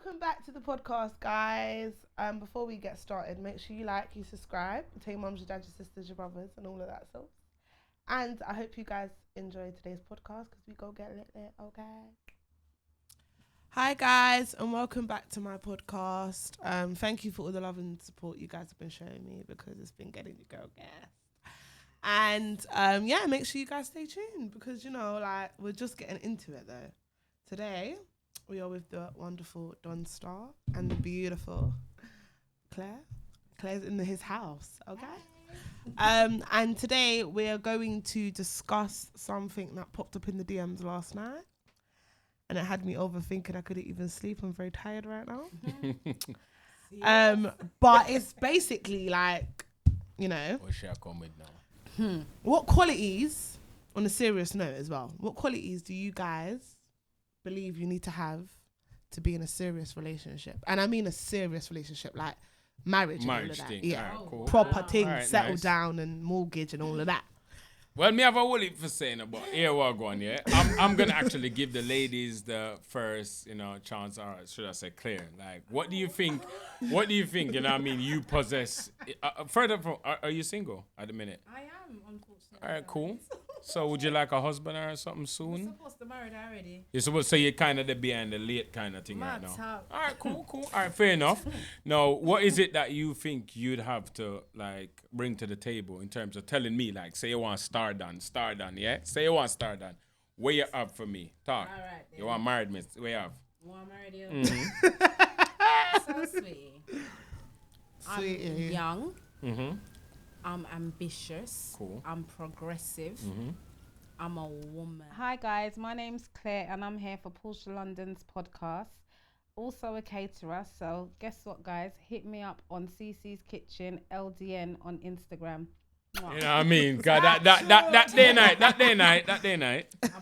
welcome back to the podcast, guys. Before we get started, make sure you like, you subscribe, tell your mums, your dads, your sisters, your brothers, and all of that stuff. And I hope you guys enjoy today's podcast because we go get lit there, okay? Hi, guys, and welcome back to my podcast. Thank you for all the love and support you guys have been showing me because it's been getting your girl gas. And yeah, make sure you guys stay tuned because, you know, like, we're just getting into it though. Today, we are with the wonderful Don Star and the beautiful Claire. Claire's in his house, okay? And today we are going to discuss something that popped up in the DMs last night. And it had me overthinking. I couldn't even sleep. I'm very tired right now. But it's basically like, you know. What should I come with now? What qualities, on a serious note as well, what qualities do you guys believe you need to have to be in a serious relationship? And I mean a serious relationship, like marriage and all of that. Thing. Yeah, right, cool. proper thing, Right, settle nice. down and mortgage and all of that. Well, me have a whole heap for saying about here we're going, yeah. I'm gonna actually give the ladies the first, chance. All right, should I say clear? Like, what do you think? What do you think? You know, what I mean, you possess. Further from, are you single at the minute? I am, unfortunately. All right, cool. So, would you like a husband or something I'm soon? supposed to marry her already. You're supposed, so you're kind of the behind the late kind of thing right now. Mad All right, cool. All right, fair enough. Now, what is it that you think you'd have to like bring to the table in terms of telling me, like, say you want STARDONN, yeah? Say you want STARDONN. Where you have for me? Talk. All right, then. You want married me? Where you have? Well, I'm married you. Mm-hmm. So sweet. I'm Sweetie. young. Mm-hmm. I'm ambitious. Cool. I'm progressive. Mm-hmm. I'm a woman. Hi guys, my name's Claire and I'm here for London's podcast. Also a caterer, so guess what guys? Hit me up on CC's Kitchen LDN on Instagram. Mwah. You know what I mean? God, that day night. I'm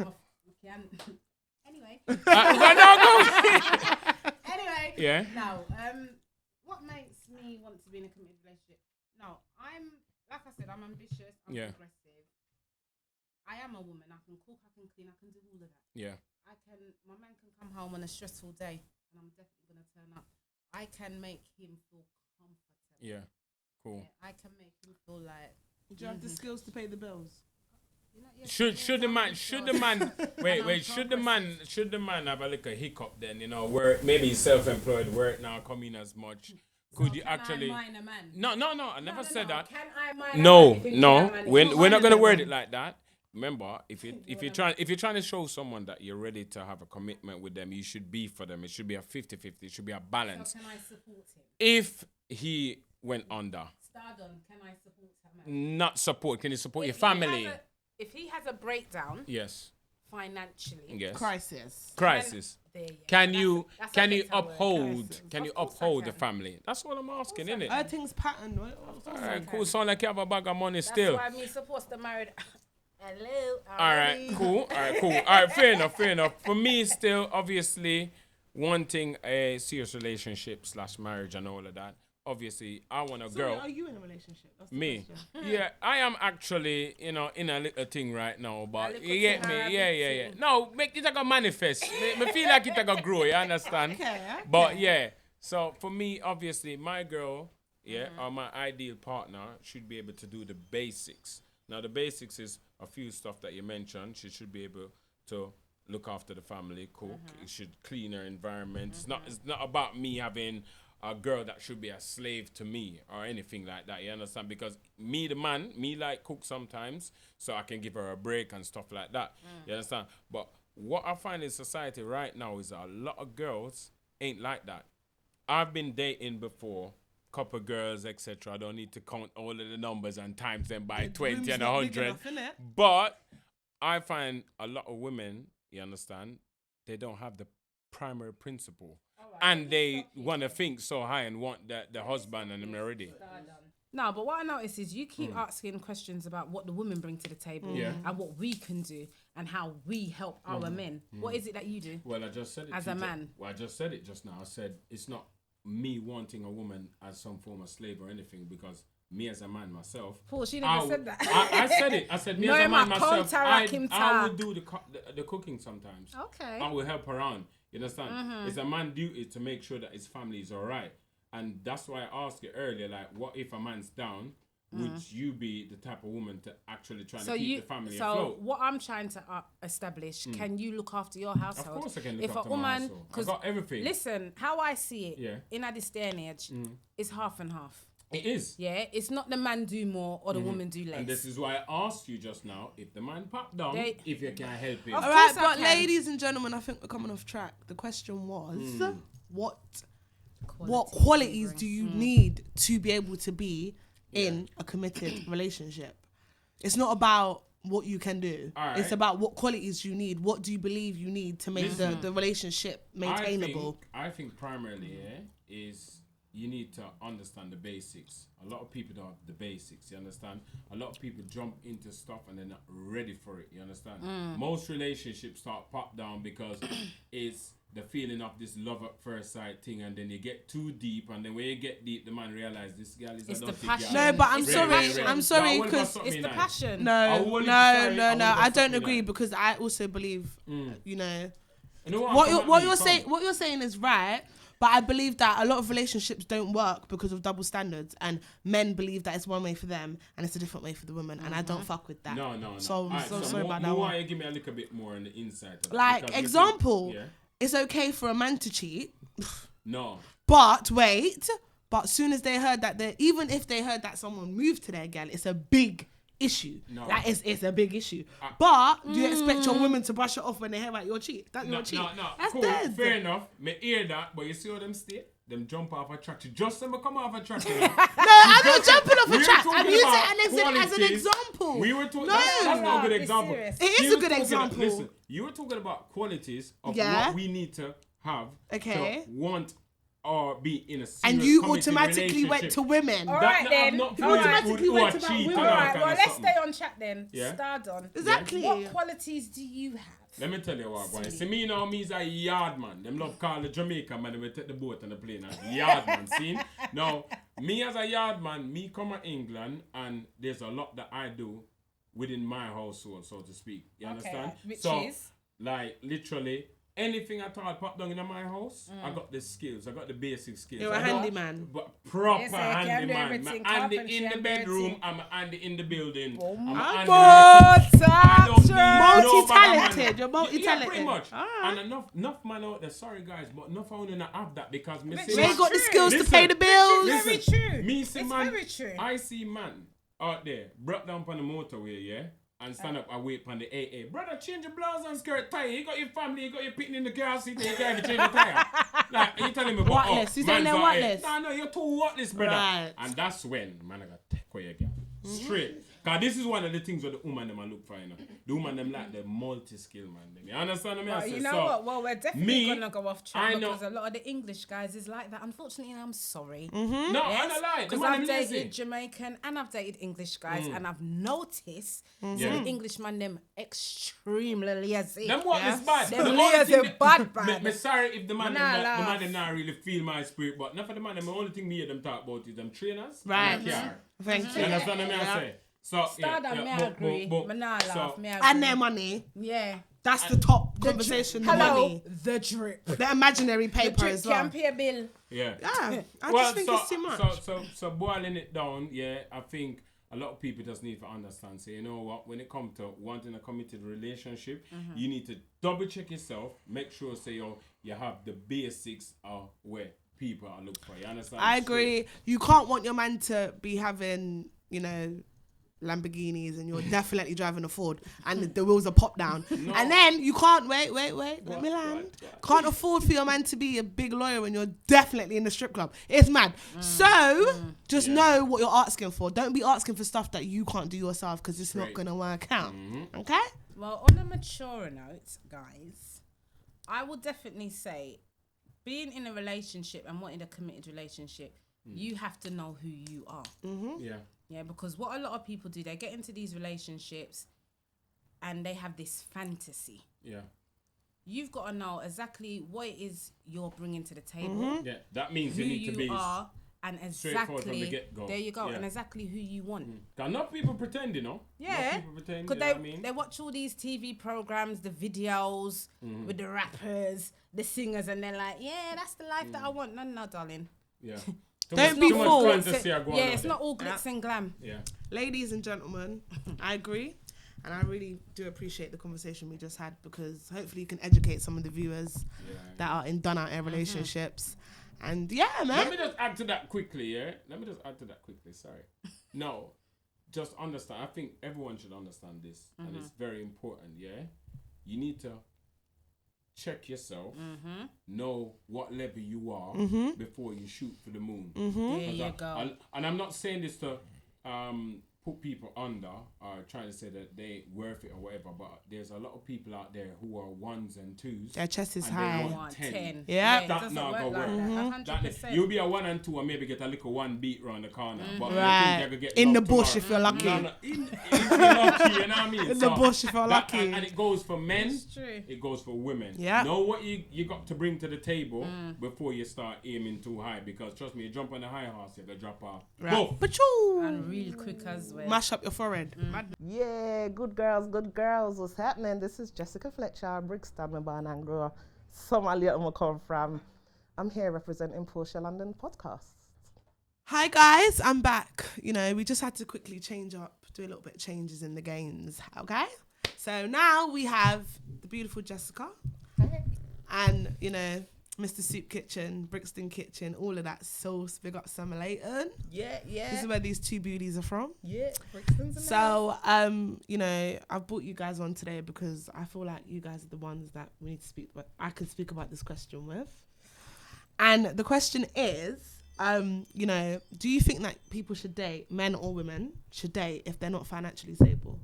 a anyway. Go. Anyway. Yeah. Now, what makes me want to be in a committed relationship? No, I'm like I said, I'm ambitious. I'm Yeah. progressive. I am a woman. I can cook. I can clean. I can do all of that. Yeah. My man can come home on a stressful day, and I'm definitely gonna turn up. I can make him feel comfortable. Yeah. Cool. Yeah, I can make him feel like. Do you have the skills to pay the bills? You know, yeah, Should the man should the man have a little hiccup then, where maybe he's self-employed, work now coming as much. Could you actually I mind a man? No, I never said that. Can I mind No, a man if you can mind we're not gonna a word man? it like that. Remember, if you're trying to show someone that you're ready to have a commitment with them, you should be for them. It should be a 50-50. It should be a balance. So can I support him? If he went under, STARDONN, can I support him? not support, can you support your If he family? if he has a breakdown Yes. financially, Yes. Crisis. Crisis. there Can go. you That's a can you better word. uphold Crisis. can you Of course I uphold the can. family? That's what I'm asking, isn't it? Earthing's pattern, right? All right, cool. Sound like you have a bag of money That's still. why I'm supposed to marry. Hello. All right, cool. All right, fair enough. For me, still, obviously, wanting a serious relationship / marriage and all of that. Obviously, I want a So girl. are you in a relationship? That's the Me, question. yeah, I am actually, in a little thing right now, but little you get thing, me, a yeah. big thing. No, make it like a manifest. me feel like it like a grow. You understand? Okay. But yeah, so for me, obviously, my girl, or my ideal partner should be able to do the basics. Now, the basics is a few stuff that you mentioned. She should be able to look after the family, cook. It should clean her environment. It's not about me having a girl that should be a slave to me or anything like that. You understand? Because me, the man, me like cook sometimes, so I can give her a break and stuff like that. You understand? But what I find in society right now is a lot of girls ain't like that. I've been dating before, couple girls, etc. I don't need to count all of the numbers and times them by 20 room's and not big 100. enough, innit? But I find a lot of women, you understand, they don't have the primary principle. And they want to think so high and want the husband and them already. No, but what I notice is you keep asking questions about what the women bring to the table Yeah. and what we can do and how we help our men. What is it that you do? Well, I just said it. As to a you man. Well, I just said it just now. I said it's not me wanting a woman as some form of slave or anything because me as a man myself. Paul, she never said that. I said it. I said me No, as a my man myself. counter-rack him I talk. would do the cooking sometimes. Okay. I will help her on. You understand? It's a man's duty to make sure that his family is all right. And that's why I asked you earlier, like, what if a man's down? Would you be the type of woman to actually try to keep the family afloat? So what I'm trying to establish, can you look after your household? Of course I can look after my household. I've got everything. Listen, how I see it, in this day and age, it's half and half. It is. Yeah, it's not the man do more or the woman do less. And this is why I asked you just now, if the man popped down, if you can help him. All right, but ladies and gentlemen, I think we're coming off track. The question was, what qualities do you need to be able to be in a committed relationship? It's not about what you can do. Right. It's about what qualities you need. What do you believe you need to make the relationship maintainable? I think primarily is you need to understand the basics. A lot of people don't have the basics, you understand? A lot of people jump into stuff and they're not ready for it, you understand? Most relationships start pop down because it's the feeling of this love at first sight thing, and then you get too deep, and then when you get deep, the man realizes this girl is a passion. No, but I'm sorry, because it's the passion. No, I don't agree, because I also believe, what you're saying is right. But I believe that a lot of relationships don't work because of double standards, and men believe that it's one way for them and it's a different way for the women, and I don't fuck with that. No. So sorry about that. Why you give me a little bit more on the inside? Like, example, it's okay for a man to cheat. No. But soon as they heard that, even if they heard that someone moved to their girl, it's a big issue. No. Like, it's a big issue. But do you expect your women to brush it off when they hear about your cheat? That's not cheat. No. That's cool. dead. Fair enough. Me hear that, but you see how them stay? Them jump off a track. Just them come off a track. No, I'm not jumping off a track. I'm using it as an example. We were talking. That's not a good example. It is a good example. Listen, you were talking about qualities of what we need to have to want or be in a serious and you automatically went to women. All right, then. You automatically went to women. All right, well, let's stay on track then. Yeah. STARDONN. Exactly. What qualities do you have? Let me tell you what, boy. See, me now, me's a yard man. Them love call the Jamaica man, we take the boat and the plane as yard man. See? Now, me as a yard man, me come to England, and there's a lot that I do within my household, so to speak. You understand? Which is? Like, literally, anything at all pop down in my house, I got the skills. I got the basic skills. You're a handyman. But proper handyman. I'm handy in the bedroom. I'm handy in the building. I'm multi-talented. You're multi-talented. Yeah, pretty much. And enough man out there. Sorry guys, but enough I want to have that because me they got the skills to pay the bills. It's very true. Me see man. Very true. I see man out there brought down on the motorway, yeah. And stand up and wait on the AA. Brother, change your blouse and skirt tie. You got your family, you got your picnic in the car seat, and you can't even change the tire. Like, you telling me about whatless. You saying they're whatless? No, you're too whatless, brother. Right. And that's when, man, I got to take away your girl. Straight. Because this is one of the things where the woman them I look for, you know. The woman them like the multi-skill man. You understand what I mean? You know what? Well, we're definitely going to go off track because a lot of the English guys is like that. Unfortunately, I'm sorry. No, I'm not lying. Because I've dated Jamaican and I've dated English guys and I've noticed the Englishman them extremely lazy. Them what is bad. Them lazy bad. Me sorry if the man them not really feel my spirit, but not for the man them, the only thing me hear them talk about is them trainers. Right. Thank you. You understand what I say? So, STARDONN, me agree. Me not laugh, me agree. And their money. Yeah. That's the top conversation. The money. The drip. The imaginary paper as well. Can pay a bill. Yeah. I just think it's too much. So boiling it down, I think a lot of people just need to understand. So you know what? When it comes to wanting a committed relationship, you need to double check yourself. Make sure, you have the basics of where people are looking for. You understand? I agree. You can't want your man to be having, Lamborghinis and you're definitely driving a Ford and the wheels are popped down. No. And then you can't, wait, let me land. Can't afford for your man to be a big lawyer when you're definitely in the strip club. It's mad. Just know what you're asking for. Don't be asking for stuff that you can't do yourself because it's not going to work out. Okay? Well, on a mature note, guys, I would definitely say being in a relationship and wanting a committed relationship, you have to know who you are. Yeah, because what a lot of people do, they get into these relationships and they have this fantasy. Yeah. You've got to know exactly what it is you're bringing to the table. Yeah, that means you need to be... are and Straightforward from the exactly get-go. there you go, Yeah. and exactly who you want. Enough people pretend, you know. Yeah, Enough people pretend, because you know what I mean? they watch all these TV programs, the videos with the rappers, the singers, and they're like, yeah, that's the life that I want. No, darling. Yeah. Don't be fooled. Yeah, it's not all glitz and glam. Yeah. Ladies and gentlemen, I agree. And I really do appreciate the conversation we just had, because hopefully you can educate some of the viewers that are in done out air relationships. And yeah, man. Let me just add to that quickly, sorry. No, just understand. I think everyone should understand this, and it's very important, yeah? You need to check yourself, know what level you are before you shoot for the moon. There you go. And I'm not saying this to put people under or trying to say that they ain't worth it or whatever, but there's a lot of people out there who are ones and twos. Their chest is and high. They want 10. Yeah. That's not going to work. That 100%. You'll be a 1 and 2 and maybe get a little 1 beat round the corner. But Right. you think you In the love bush tomorrow. if you're lucky. No, if you're lucky, you know what I mean? In the bush if you're lucky. And it goes for men, It's true. it goes for women. Yeah. Know what you got to bring to the table before you start aiming too high, because trust me, you jump on the high horse, you're going to drop off. Right. Go! Pachoo! And real quick as well. Mash up your forehead. Yeah, good girls. What's happening? This is Jessica Fletcher, Brixton, my born and grew. Somalia, I'm come from. I'm here representing PorshiaLondonPodcast. Hi guys, I'm back. You know, we just had to quickly change up, do a little bit of changes in the games, okay? So now we have the beautiful Jessica and, you know, Mr. Soup Kitchen, Brixton Kitchen, all of that sauce. Big up Summer Leighton. Yeah. This is where these two beauties are from. Yeah, Brixton's in So, you know, I've brought you guys on today because I feel like you guys are the ones that we need to speak about. I can speak about this question with. And the question is, you know, do you think that people should date, men or women, should date if they're not financially stable?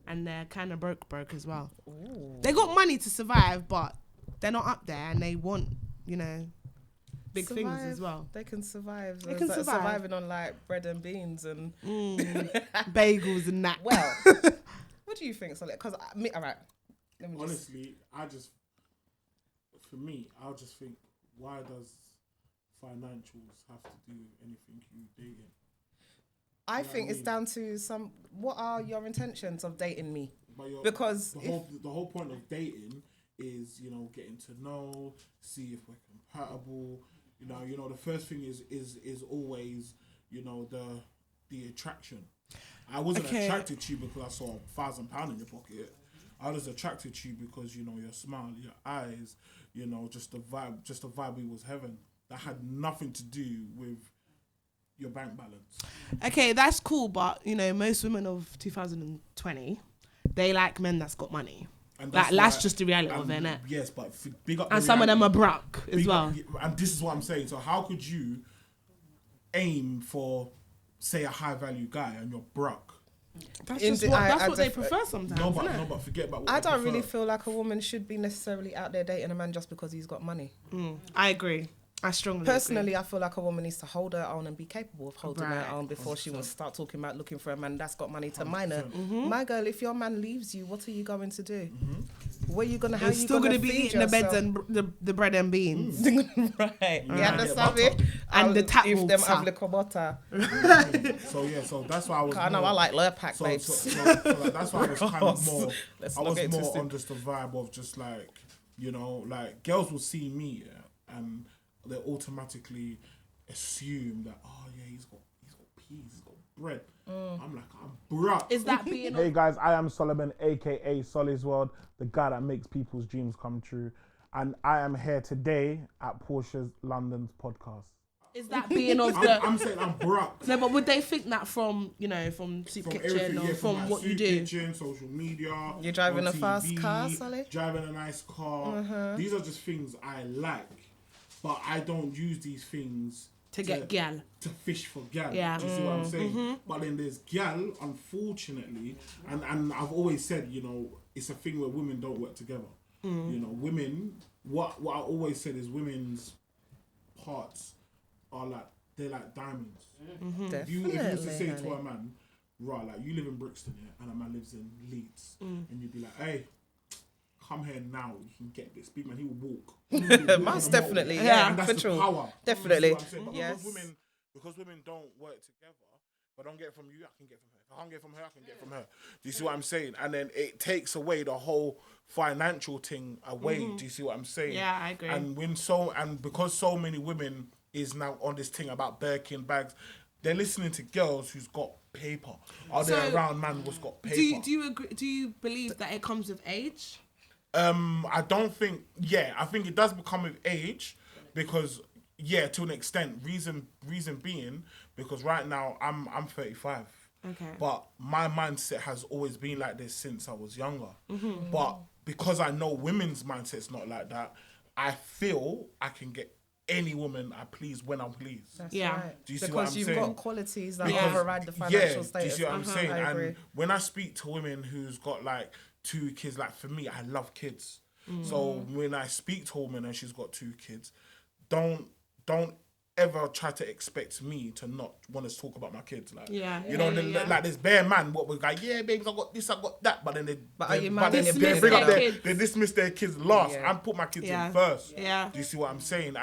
And they're kind of broke as well. Ooh. They got money to survive, but they're not up there and they want, you know, big things as well. They can survive. They can survive. Surviving on like bread and beans and Bagels and that. well. What do you think, Solly? Because all right. Let me Honestly, I'll just think, why does financials have to do with anything you dating? I think it's down to what are your intentions of dating me? But Because the whole point of dating is, you know, getting to know, see if we're compatible. You know, the first thing is always, you know, the attraction. I wasn't attracted to you because I saw £1,000 in your pocket. I was attracted to you because, you know, your smile, your eyes, you know, just the vibe we was having. That had nothing to do with your bank balance. Okay, that's cool, but, you know, most women of 2020, they like men that's got money. And That's just the reality of it, innit? Yes, but big up. And some of them are broke as big well. up, and this is what I'm saying. So how could you aim for, say, a high value guy and you're broke? That's just what they prefer sometimes. No, but forget about what I they don't prefer. really feel like a woman should be necessarily out there dating a man just because he's got money. I agree. I strongly Personally, agree. I feel like a woman needs to hold her own and be capable of holding Right. her own before she will start talking about looking for a man that's got money to mine her. 100%. My girl, if your man leaves you, what are you going to do? Where you gonna? How You're you still gonna going to be feed eating the beds yourself? and the bread and beans. Right. Yeah, You understand me? butter. And the tap If them water. have little butter. So that's why I was. I know I like Lurpak, So, babes. so like, that's why I was kind of more. Let's I not was get more twisted. on just the vibe of just like, you know, like girls will see me, yeah, and they automatically assume that, oh yeah, he's got peas, he's got bread. I'm like, I'm broke. Is that being... Hey guys, I am Solomon, aka SollysWorld, the guy that makes people's dreams come true, and I am here today at Portia's London's podcast. Is that being of the... I'm saying I'm broke. No, but would they think that from, you know, from Soup From Kitchen everything, or yeah, from like what you Soup do? Kitchen, social media. You're driving on a fast TV, car, Solly? Driving a nice car. These are just things I like, but I don't use these things To get gal. to fish for gal. Yeah. Do you see what I'm saying? But then there's gal, unfortunately, and I've always said, you know, it's a thing where women don't work together. You know, women, what I always said is women's parts are like, they're like diamonds. If you was to say to a man, right, like you live in Brixton, yeah, and a man lives in Leeds, and you'd be like, hey, come here now, you can get this big man, he will walk. Most definitely, yeah, and that's for the true. power. Definitely. You see what I'm saying? But Yes. because women because women don't work together. If I don't get it from you, I can get from her. If I can't get from her, I can get from her. Do you see what I'm saying? And then it takes away the whole financial thing away. Do you see what I'm saying? Yeah, I agree. And because so many women is now on this thing about Birkin bags, they're listening to girls who's got paper. Are they around man who's got paper? Do you agree? Do you believe that it comes with age? I don't think. Yeah, I think it does become with age, because to an extent. Reason being, because right now I'm 35. Okay. But my mindset has always been like this since I was younger. But because I know women's mindset's not like that, I feel I can get any woman I please when I please. That's Yeah. right. Do you see because what I'm you've saying? got qualities that Yeah. override the financial status. Do you see what I'm saying? I agree. And when I speak to women who's got like 2 kids, like for me, I love kids. So when I speak to a woman and she's got 2 kids, don't ever try to expect me to not want to talk about my kids. Like, like this bare man, what we're like, yeah, babes, I got this, I got that, but then they dismiss their kids last. I put my kids in first. Yeah. Do you see what I'm saying?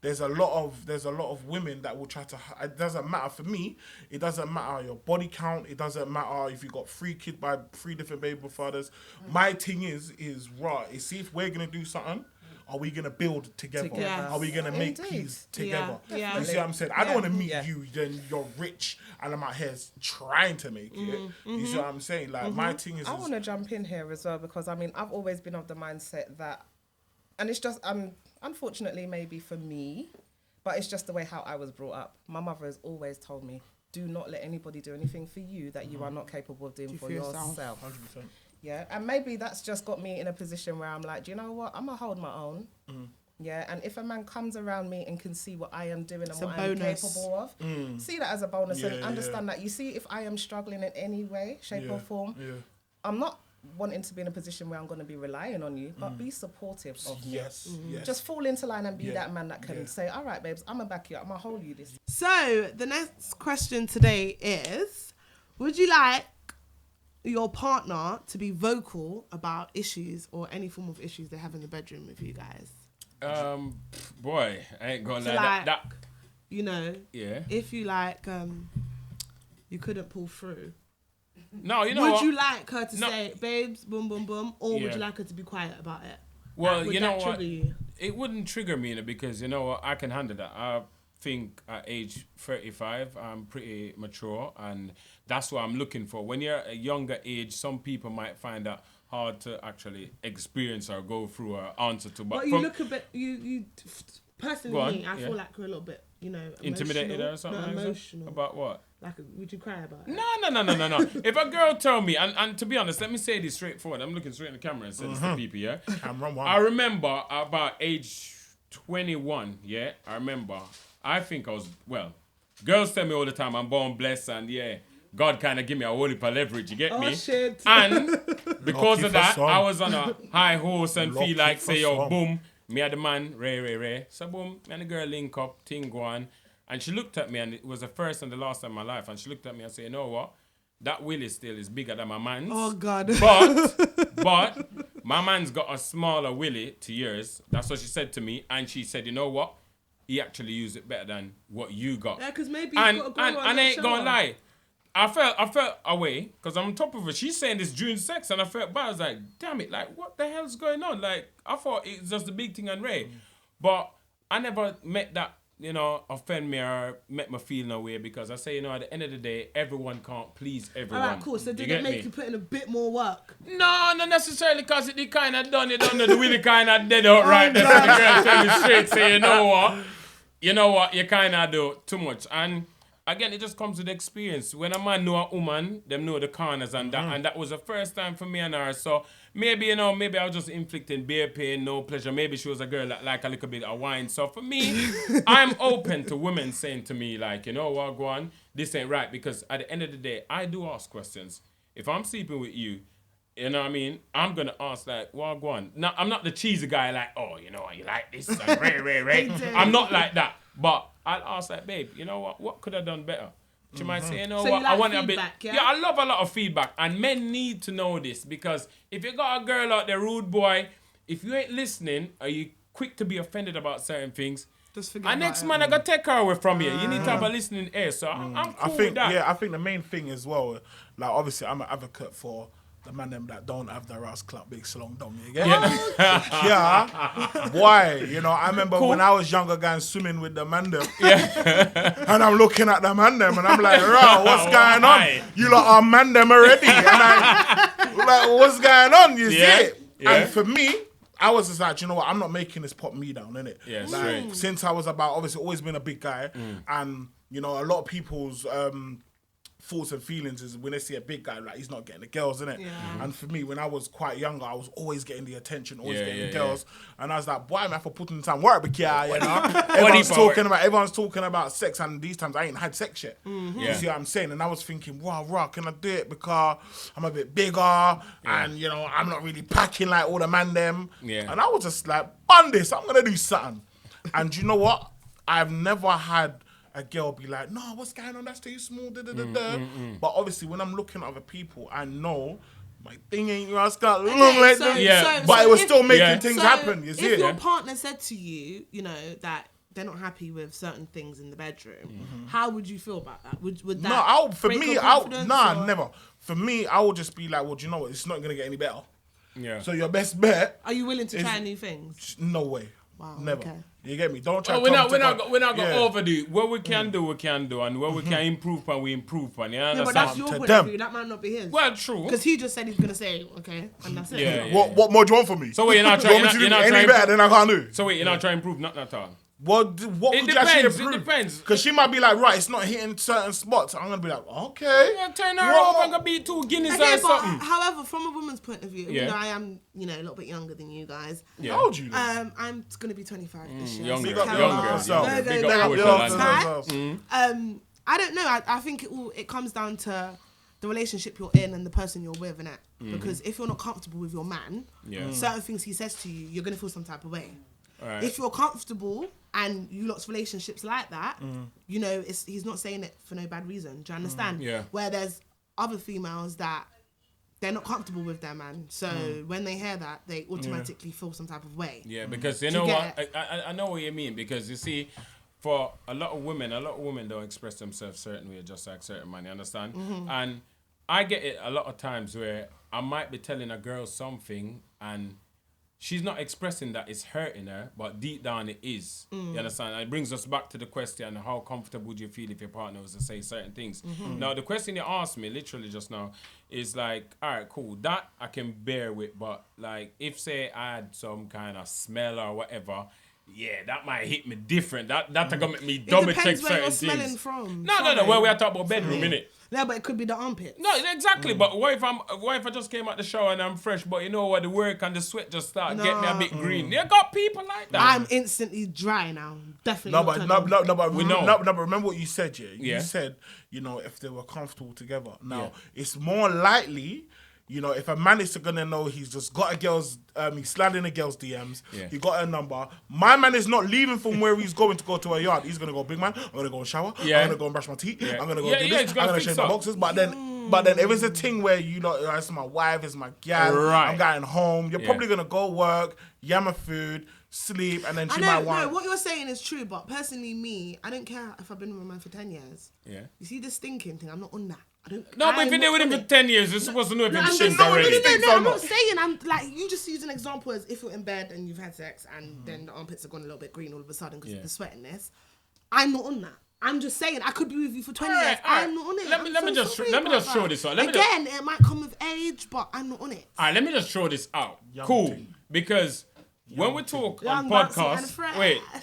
There's a lot of women that will try to. It doesn't matter for me. It doesn't matter your body count. It doesn't matter if you got 3 kids by 3 different baby fathers. My thing is right. Is see if we're gonna do something. Are we gonna build together? Yes. Are we gonna make peace together? Yeah. You see what I'm saying? I don't want to meet you. Then you're rich, and I'm out here trying to make it. You see what I'm saying? Like my thing is. I want to jump in here as well, because I mean I've always been of the mindset that, and it's just unfortunately maybe for me, but it's just the way how I was brought up. My mother has always told me, do not let anybody do anything for you that you are not capable of doing for yourself. 100%. Yeah, and maybe that's just got me in a position where I'm like, do you know what? I'm going to hold my own. Yeah, and if a man comes around me and can see what I am doing and what I'm capable of, see that as a bonus and understand that. You see, if I am struggling in any way, shape or form, I'm not wanting to be in a position where I'm going to be relying on you, but be supportive of me. Yes. Just fall into line and be that man that can say, all right, babes, I'm going to back you up. I'm going to hold you this. So the next question today is, would you like your partner to be vocal about issues or any form of issues they have in the bedroom with you guys? Boy, I ain't gonna lie. Like, that. You know, Yeah. if you like, you couldn't pull through. No, you know would what? you like her to say, babes, boom, boom, boom, or would you like her to be quiet about it? Well, would you know that what? trigger you? It wouldn't trigger me, because you know what? I can handle that. I think at age 35, I'm pretty mature, and that's what I'm looking for. When you're a younger age, some people might find that hard to actually experience or go through or answer to. But you look a bit, you personally, me, I feel like we're a little bit, intimidated or something. Not emotional. About what? Like, would you cry about it? No. If a girl tell me, and to be honest, let me say this straightforward. I'm looking straight in the camera and saying this to people, yeah? I remember about age 21, yeah? I remember. I think I was, girls tell me all the time I'm born blessed and, God kind of give me a whole heap of leverage, you get me? Shit. And because of that, I was on a high horse and feel like, say, yo, boom, me and the man, Ray. So, boom, me and the girl link up, thing go on. And she looked at me, and it was the first and the last time in my life. And she looked at me and said, you know what? That willy still is bigger than my man's. Oh, God. But my man's got a smaller willy to yours. That's what she said to me. And she said, you know what? He actually used it better than what you got. Yeah, because maybe you've got to go and I ain't gonna lie. I felt away, because I'm on top of her. She's saying this during sex, and I felt bad. I was like, damn it, like, what the hell's going on? Like, I thought it was just a big thing on Ray. But I never met that, offend me or make me feel no way, because I say, at the end of the day, everyone can't please everyone. All right, cool. So did it make you put in a bit more work? No, not necessarily, because it kind of done. The willy kind of dead out right there. So the girl tell me straight, say, you know what, you kind of do too much. And again, it just comes with experience. When a man know a woman, them know the corners and that. And that was the first time for me and her. So maybe, maybe I was just inflicting bare pain, no pleasure. Maybe she was a girl that like a little bit of wine. So for me, I'm open to women saying to me, like, you know what, go on, this ain't right. Because at the end of the day, I do ask questions. If I'm sleeping with you, you know what I mean? I'm going to ask, like, well, go on. Now, I'm not the cheesy guy, like, oh, you know what, you like this? And Ray. I'm not like that. But I'll ask, like, babe, you know what could I have done better? She might say, you know so what, you like I want feedback, a bit. Yeah? Yeah, I love a lot of feedback. And men need to know this, because if you got a girl out there, rude boy, if you ain't listening, or you quick to be offended about certain things, Just forget Our next man, I got to take her away from here. You need to have a listening ear. So I'm cool with that. Yeah, I think the main thing as well, like obviously I'm an advocate for the man them that don't have the Rouse Club big salon dong. You get me? Yeah. Why? You know, I remember when I was younger going swimming with the man them. And I'm looking at the man them and I'm like, "Raw, what's going on? You lot are man them already." And I'm like, "What's going on?" You see it? And for me, I was just like, you know what? I'm not making this pop me down, innit? Yeah, like, since I was about, obviously, always been a big guy, and you know, a lot of people's thoughts and feelings is when they see a big guy, like he's not getting the girls, innit? And for me, when I was quite younger, I was always getting the attention, always getting the girls, and I was like, boy, man, for putting the time work, but you know, everyone's talking about sex, and these times I ain't had sex yet. You see what I'm saying? And I was thinking, wow, can I do it because I'm a bit bigger, and you know, I'm not really packing like all the man them, and I was just like, bun this, I'm gonna do something. And you know what? I've never had a girl be like, no, what's going on? That's too small. But obviously, when I'm looking at other people, I know my thing ain't got long like this. But it was still making things happen. You see if your partner said to you, you know, that they're not happy with certain things in the bedroom, how would you feel about that? Would that never. For me, I would just be like, well, do you know what? It's not gonna get any better. Yeah. So your best bet. Are you willing to try new things? No way. Wow. Never. Okay. You get me? Don't try. We're not gonna overdo it. What we can do, we can do, and what we can improve on, we improve on. Yeah, but that's your point of view. That might not be his. Well, true. Because he just said he's gonna say okay, and that's it. Yeah. What more do you want from me? So wait, you're not trying. You're not any better than I can't do. So wait, you're not trying to improve, not at all. What could you actually improve? It depends. Because she might be like, right, it's not hitting certain spots. I'm going to be like, okay. Yeah, turn her over and go be 2 guineas or something. However, from a woman's point of view, even though I am, you know, a little bit younger than you guys. How old are you? I'm going to be 25 this year. Younger. I don't know. I think it comes down to the relationship you're in and the person you're with, innit? Because if you're not comfortable with your man, certain things he says to you, you're going to feel some type of way. Right. If you're comfortable and you lot's relationships like that, you know, he's not saying it for no bad reason. Do you understand? Where there's other females that they're not comfortable with their man, so when they hear that, they automatically feel some type of way. Yeah, because you know what? I know what you mean, because you see, for a lot of women don't express themselves certain way, just like certain man, you understand? And I get it a lot of times where I might be telling a girl something and she's not expressing that it's hurting her, but deep down it is. You understand? And it brings us back to the question, how comfortable do you feel if your partner was to say certain things? Now, the question you asked me literally just now is like, all right, cool, that I can bear with, but like, if say I had some kind of smell or whatever, yeah, that might hit me different. That gonna make me double check certain things. It depends where you're smelling from. No. Where we are talking about bedroom, innit? Yeah, but it could be the armpit. No, exactly. But what if I just came out the shower and I'm fresh, but you know what, the work and the sweat just start get me a bit green. You got people like that. I'm instantly dry now. Definitely. But remember what you said, You said, you know, if they were comfortable together. Now, it's more likely, you know, if a man is gonna know he's just got a girl's, he's sliding a girl's DMs, he got a number. My man is not leaving from where he's going to go to a yard. He's gonna go, big man, I'm gonna go and shower, I'm gonna go and brush my teeth, I'm gonna go do this, I'm gonna change my boxes. But then if it's a thing where you know, it's my wife, it's my gal, I'm going home, you're probably gonna go work, yammer food, sleep, and then she might want... No, what you're saying is true, but personally me, I don't care if I've been with a man for 10 years. Yeah. You see this thinking thing, I'm not on that. But if you've been with him for 10 years, you're supposed to know if it's shit already. No, I'm not saying. I'm like, you just use an example as if you're in bed and you've had sex and then the armpits have gone a little bit green all of a sudden because of the sweatiness. I'm not on that. I'm just saying, I could be with you for 20 years. I'm not on it. Let me just throw this out. Again, it might come with age, but I'm not on it. All right, let me just throw this out. Cool. Because when we talk on podcasts,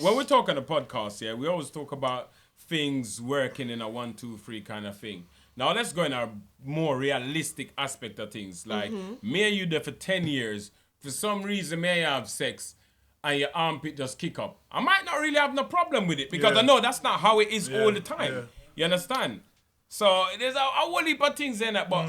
when we talk on the podcast, we always talk about things working in a 1, 2, 3 kind of thing. Now let's go in a more realistic aspect of things. Like me and you there for 10 years. For some reason, may I have sex and your armpit just kick up. I might not really have no problem with it because I know that's not how it is all the time. Yeah. You understand? So there's a whole heap of things in that. But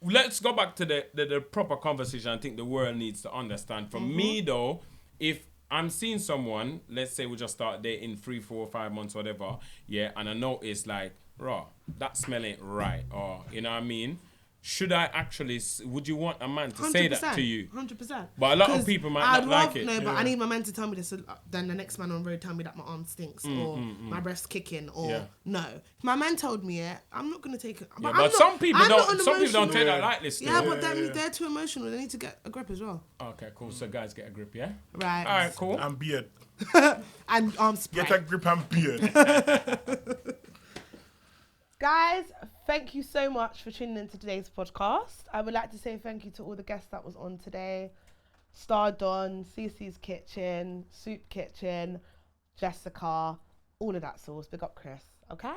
let's go back to the proper conversation I think the world needs to understand. For me though, if I'm seeing someone, let's say we just start dating 3, 4, 5 months, whatever, and I notice like, raw, that smell ain't right, or you know what I mean? should I actually? Would you want a man to say that to you? 100%. But a lot of people might not like it. No, but I need my man to tell me this. So then the next man on the road tell me that my arm stinks or my breath's kicking or no. If my man told me it, I'm not gonna take it. But some people don't. Some people don't take that lightly. Yeah, but they're too emotional. They need to get a grip as well. Okay, cool. So guys get a grip, yeah. Right. All right, cool. And beard. And arm spray. Get a grip and beard. Guys, thank you so much for tuning into today's podcast. I would like to say thank you to all the guests that was on today. STARDONN, CC's Kitchen, Soup Kitchen, Jessica, all of that sauce. Big up Chris, okay?